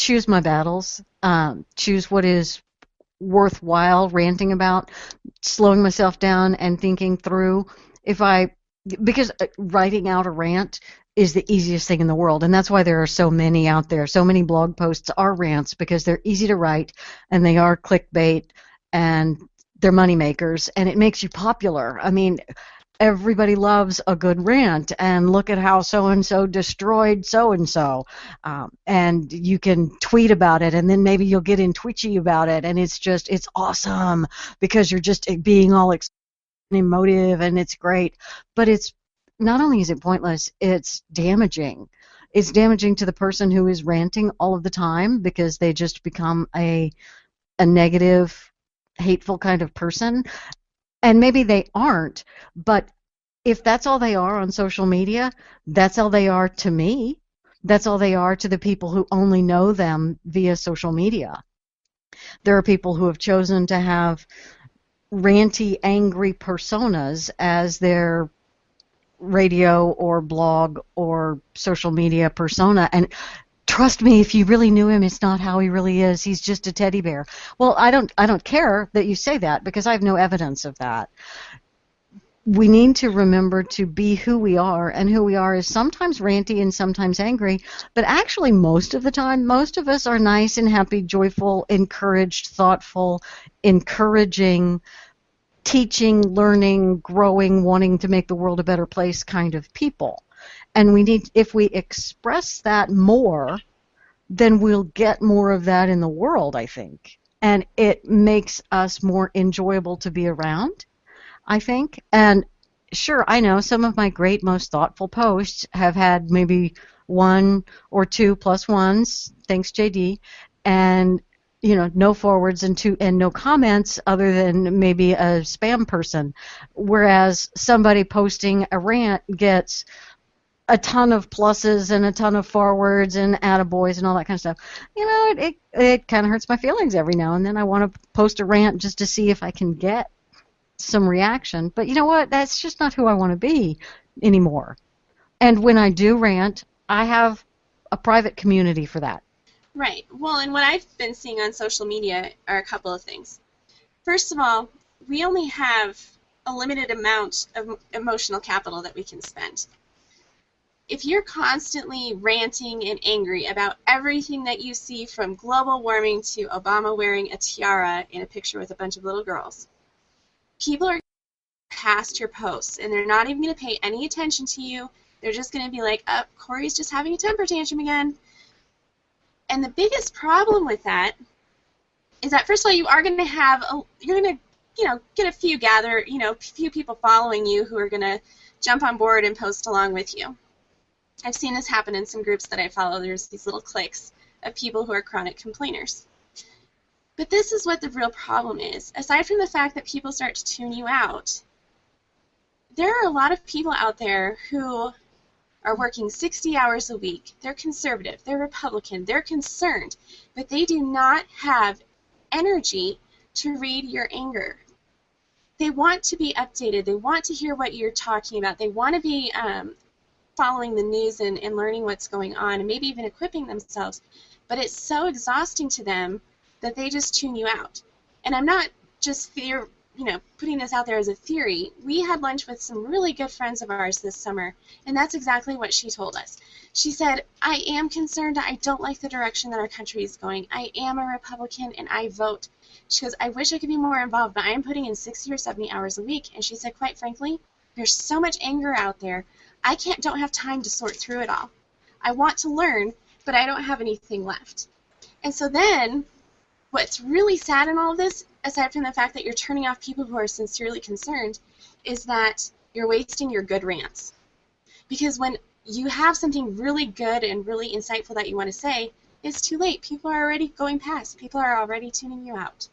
choose my battles, choose what is worthwhile ranting about, slowing myself down and thinking through because writing out a rant is the easiest thing in the world, and that's why there are so many out there. So many blog posts are rants because they're easy to write and they are clickbait and they're money makers, and it makes you popular. I mean, everybody loves a good rant, and look at how so-and-so destroyed so-and-so, and you can tweet about it, and then maybe you'll get in twitchy about it, and it's awesome because you're just being all emotive, and it's great. But it's not only is it pointless, it's damaging. It's damaging to the person who is ranting all of the time because they just become a negative, hateful kind of person. And maybe they aren't, but if that's all they are on social media, that's all they are to me. That's all they are to the people who only know them via social media. There are people who have chosen to have ranty, angry personas as their radio or blog or social media persona, and trust me, if you really knew him, it's not how he really is. He's just a teddy bear. Well, I don't care that you say that because I have no evidence of that. We need to remember to be who we are, and who we are is sometimes ranty and sometimes angry, but actually most of the time, most of us are nice and happy, joyful, encouraged, thoughtful, encouraging, teaching, learning, growing, wanting to make the world a better place kind of people. And if we express that more, then we'll get more of that in the world, I think. And it makes us more enjoyable to be around, I think. And sure, I know some of my great, most thoughtful posts have had maybe 1 or 2 plus ones, thanks JD, and no forwards and no comments other than maybe a spam person. Whereas somebody posting a rant gets a ton of pluses and a ton of forwards and attaboys and all that kind of stuff. It kind of hurts my feelings every now and then. I want to post a rant just to see if I can get some reaction. But you know what? That's just not who I want to be anymore. And when I do rant, I have a private community for that. Right. Well, and what I've been seeing on social media are a couple of things. First of all, we only have a limited amount of emotional capital that we can spend. If you're constantly ranting and angry about everything that you see, from global warming to Obama wearing a tiara in a picture with a bunch of little girls, people are past your posts, and they're not even going to pay any attention to you. They're just going to be like, oh, Cori's just having a temper tantrum again. And the biggest problem with that is that, first of all, you are going to have get a few few people following you who are going to jump on board and post along with you. I've seen this happen in some groups that I follow. There's these little cliques of people who are chronic complainers. But this is what the real problem is. Aside from the fact that people start to tune you out, there are a lot of people out there who are working 60 hours a week. They're conservative, they're Republican, they're concerned, but they do not have energy to read your anger. They want to be updated. They want to hear what you're talking about. They want to be following the news and learning what's going on, and maybe even equipping themselves. But it's so exhausting to them that they just tune you out. And I'm not just putting this out there as a theory. We had lunch with some really good friends of ours this summer, and that's exactly what she told us. She said, I am concerned. I don't like the direction that our country is going. I am a Republican, and I vote. She goes, I wish I could be more involved, but I am putting in 60 or 70 hours a week. And she said, quite frankly, there's so much anger out there. I don't have time to sort through it all. I want to learn, but I don't have anything left. And so then, what's really sad in all of this, aside from the fact that you're turning off people who are sincerely concerned, is that you're wasting your good rants. Because when you have something really good and really insightful that you want to say, it's too late. People are already going past. People are already tuning you out.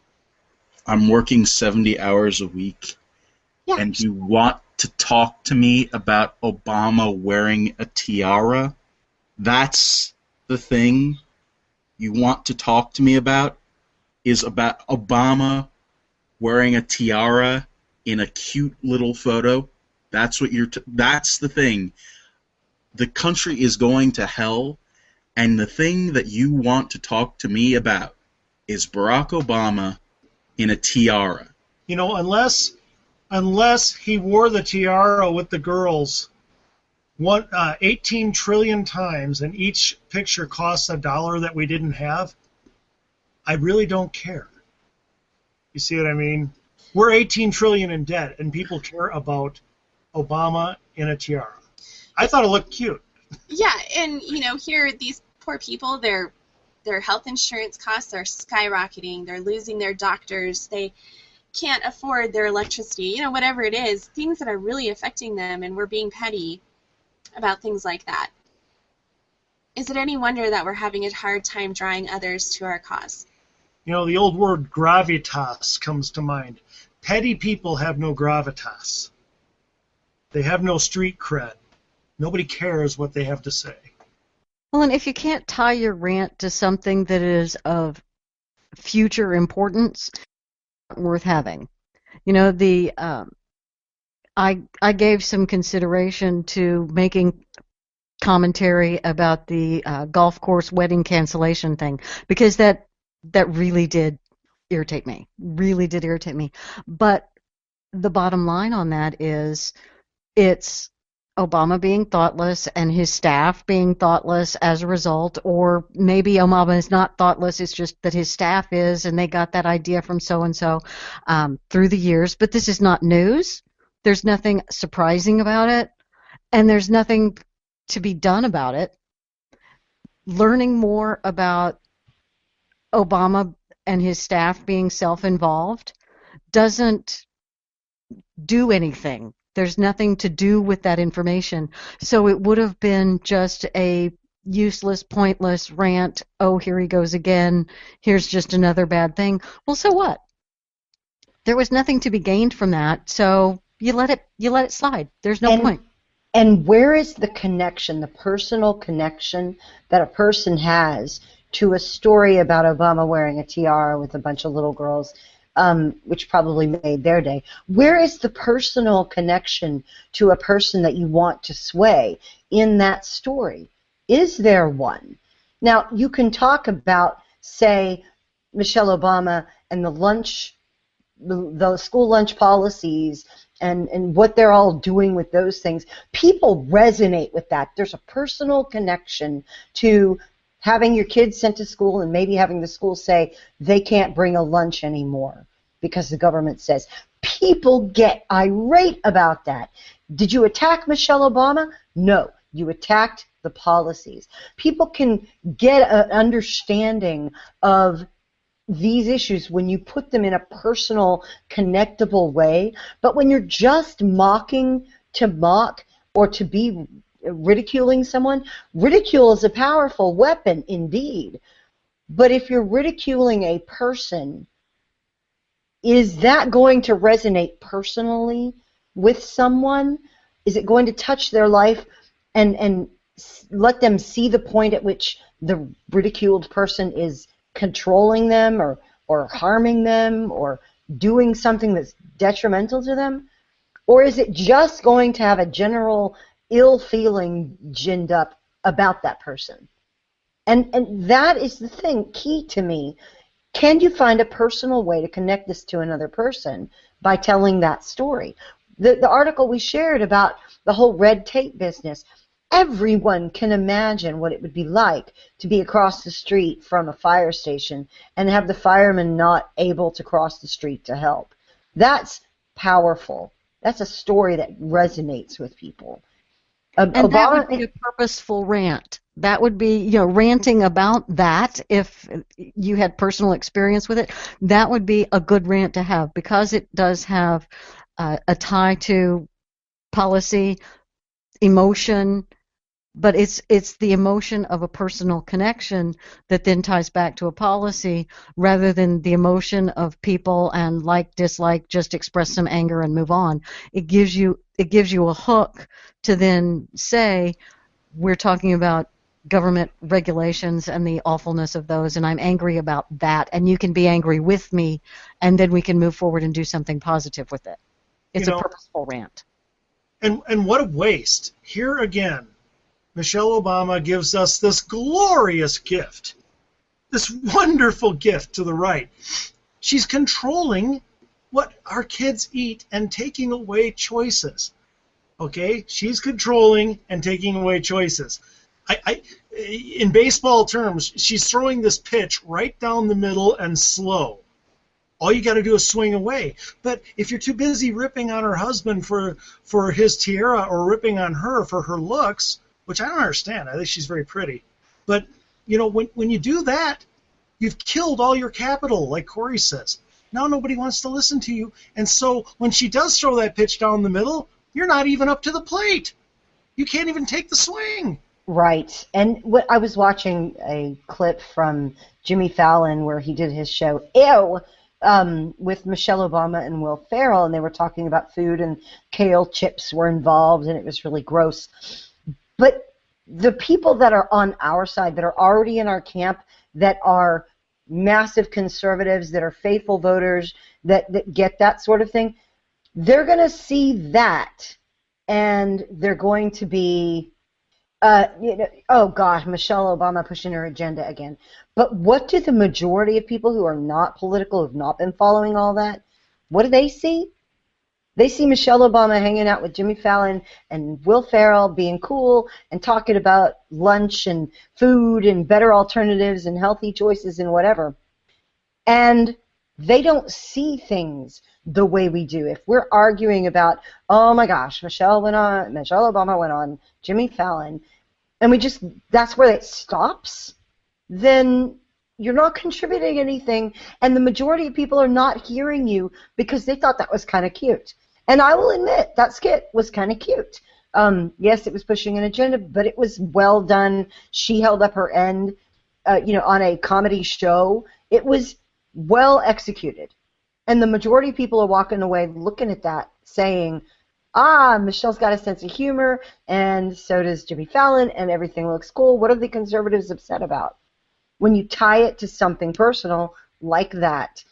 I'm working 70 hours a week, and you want to talk to me about Obama wearing a tiara? That's the thing you want to talk to me about, is about Obama wearing a tiara in a cute little photo? That's what that's the thing. The country is going to hell, And the thing that you want to talk to me about is Barack Obama in a tiara. You know, unless he wore the tiara with the girls 18 trillion times and each picture costs $1 that we didn't have, I really don't care. You see what I mean? We're 18 trillion in debt, and people care about Obama in a tiara. I thought it looked cute. Yeah, and here these poor people, their health insurance costs are skyrocketing. They're losing their doctors. They can't afford their electricity. Whatever it is, things that are really affecting them, and we're being petty about things like that. Is it any wonder that we're having a hard time drawing others to our cause? The old word gravitas comes to mind. Petty people have no gravitas. They have no street cred. Nobody cares what they have to say. Well, and if you can't tie your rant to something that is of future importance, worth having. I gave some consideration to making commentary about the golf course wedding cancellation thing, because that really did irritate me. But the bottom line on that is it's Obama being thoughtless and his staff being thoughtless as a result, or maybe Obama is not thoughtless, it's just that his staff is, and they got that idea from so-and-so through the years. But this is not news. There's nothing surprising about it, and there's nothing to be done about it. Learning more about Obama and his staff being self-involved doesn't do anything. There's nothing to do with that information. So it would have been just a useless, pointless rant. Oh, here he goes again. Here's just another bad thing. Well, so what? There was nothing to be gained from that, so you let it slide. There's no point. And where is the connection, the personal connection that a person has to a story about Obama wearing a tiara with a bunch of little girls, which probably made their day? Where is the personal connection to a person that you want to sway in that story? Is there one? Now, you can talk about, say, Michelle Obama and the school lunch policies and what they're all doing with those things. People resonate with that. There's a personal connection to having your kids sent to school and maybe having the school say they can't bring a lunch anymore because the government says. People get irate about that. Did you attack Michelle Obama? No, you attacked the policies. People can get an understanding of these issues when you put them in a personal, connectable way. But when you're just mocking to mock or to be ridiculing someone, ridicule is a powerful weapon indeed. But if you're ridiculing a person, is that going to resonate personally with someone? Is it going to touch their life and let them see the point at which the ridiculed person is controlling them or harming them or doing something that's detrimental to them? Or is it just going to have a general ill feeling ginned up about that person? And that is the thing, key to me. Can you find a personal way to connect this to another person by telling that story? The article we shared about the whole red tape business, everyone can imagine what it would be like to be across the street from a fire station and have the firemen not able to cross the street to help. That's powerful. That's a story that resonates with people. And Obama, that would be a purposeful rant. That would be, ranting about that. If you had personal experience with it, that would be a good rant to have, because it does have a tie to policy, emotion, but it's the emotion of a personal connection that then ties back to a policy, rather than the emotion of people and like, dislike, just express some anger and move on. It gives you a hook to then say, we're talking about government regulations and the awfulness of those, and I'm angry about that, and you can be angry with me, and then we can move forward and do something positive with it. It's a purposeful rant. And what a waste. Here again, Michelle Obama gives us this glorious gift, this wonderful gift to the right. She's controlling what our kids eat and taking away choices. Okay? She's controlling and taking away choices. In baseball terms, she's throwing this pitch right down the middle and slow. All you got to do is swing away. But if you're too busy ripping on her husband for his tiara or ripping on her for her looks, which I don't understand. I think she's very pretty. But, when you do that, you've killed all your capital, like Cori says. Now nobody wants to listen to you. And so when she does throw that pitch down the middle, you're not even up to the plate. You can't even take the swing. Right. And I was watching a clip from Jimmy Fallon where he did his show, Ew, with Michelle Obama and Will Ferrell, and they were talking about food, and kale chips were involved, and it was really gross. But the people that are on our side, that are already in our camp, that are massive conservatives, that are faithful voters, that get that sort of thing, they're going to see that, and they're going to be, oh gosh, Michelle Obama pushing her agenda again. But what do the majority of people who are not political, who have not been following all that, what do they see? They see Michelle Obama hanging out with Jimmy Fallon and Will Ferrell being cool and talking about lunch and food and better alternatives and healthy choices and whatever. And they don't see things the way we do. If we're arguing about, oh my gosh, Michelle Obama went on Jimmy Fallon, and that's where it stops, then you're not contributing anything, and the majority of people are not hearing you because they thought that was kind of cute. And I will admit, that skit was kind of cute. Yes, it was pushing an agenda, but it was well done. She held up her end, on a comedy show. It was well executed. And the majority of people are walking away looking at that saying, Michelle's got a sense of humor, and so does Jimmy Fallon, and everything looks cool. What are the conservatives upset about? When you tie it to something personal like that.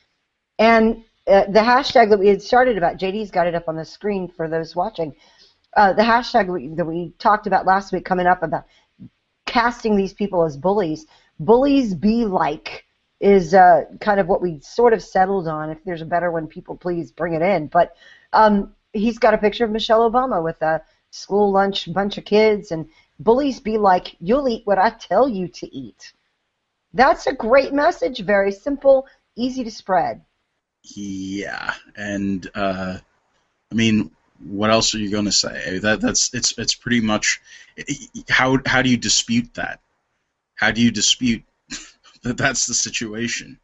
And the hashtag that we had started about, JD's got it up on the screen for those watching, the hashtag that we talked about last week coming up about casting these people as bullies. Bullies be like is kind of what we sort of settled on. If there's a better one, people please bring it in. But he's got a picture of Michelle Obama with a school lunch, bunch of kids, and bullies be like, you'll eat what I tell you to eat. That's a great message, very simple, easy to spread. Yeah, and what else are you going to say? It's pretty much how do you dispute that? How do you dispute that that's the situation?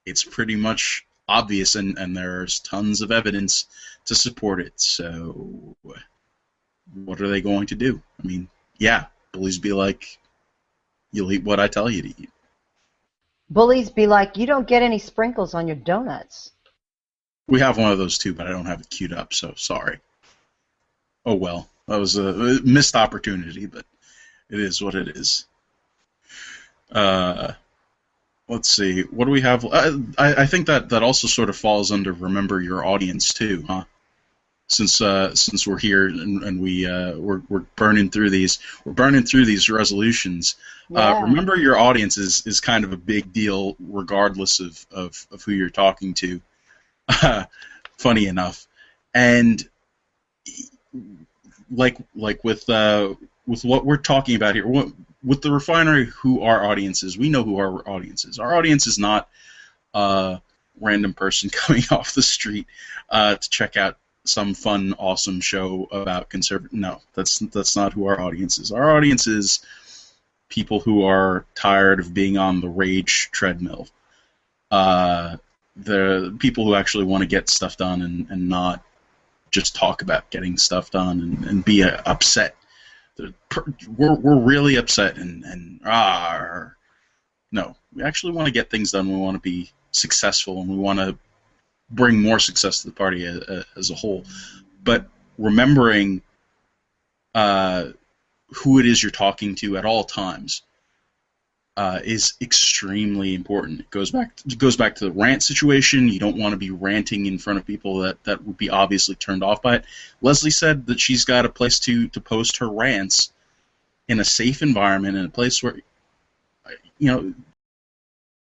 It's pretty much obvious, and there's tons of evidence to support it. So what are they going to do? Yeah, bullies be like, you'll eat what I tell you to eat. Bullies be like, you don't get any sprinkles on your donuts. We have one of those too, but I don't have it queued up, so sorry. Oh well, that was a missed opportunity, but it is what it is. Let's see, what do we have? I think that also sort of falls under remember your audience too, huh? Since we're here and we're burning through these resolutions. Yeah. Remember your audience is kind of a big deal regardless of who you're talking to. Funny enough, and like with what we're talking about here, with the refinery, who our audience is, we know who our audience is. Our audience is not a random person coming off the street to check out some fun, awesome show about conservative. No, that's not who our audience is. Our audience is people who are tired of being on the rage treadmill. The people who actually want to get stuff done and not just talk about getting stuff done and be upset. We're really upset and no, we actually want to get things done. We want to be successful, and we want to bring more success to the party as a whole. But remembering who it is you're talking to at all times is extremely important. It goes back to the rant situation. You don't want to be ranting in front of people that would be obviously turned off by it. Leslie said that she's got a place to post her rants in a safe environment, in a place where, you know,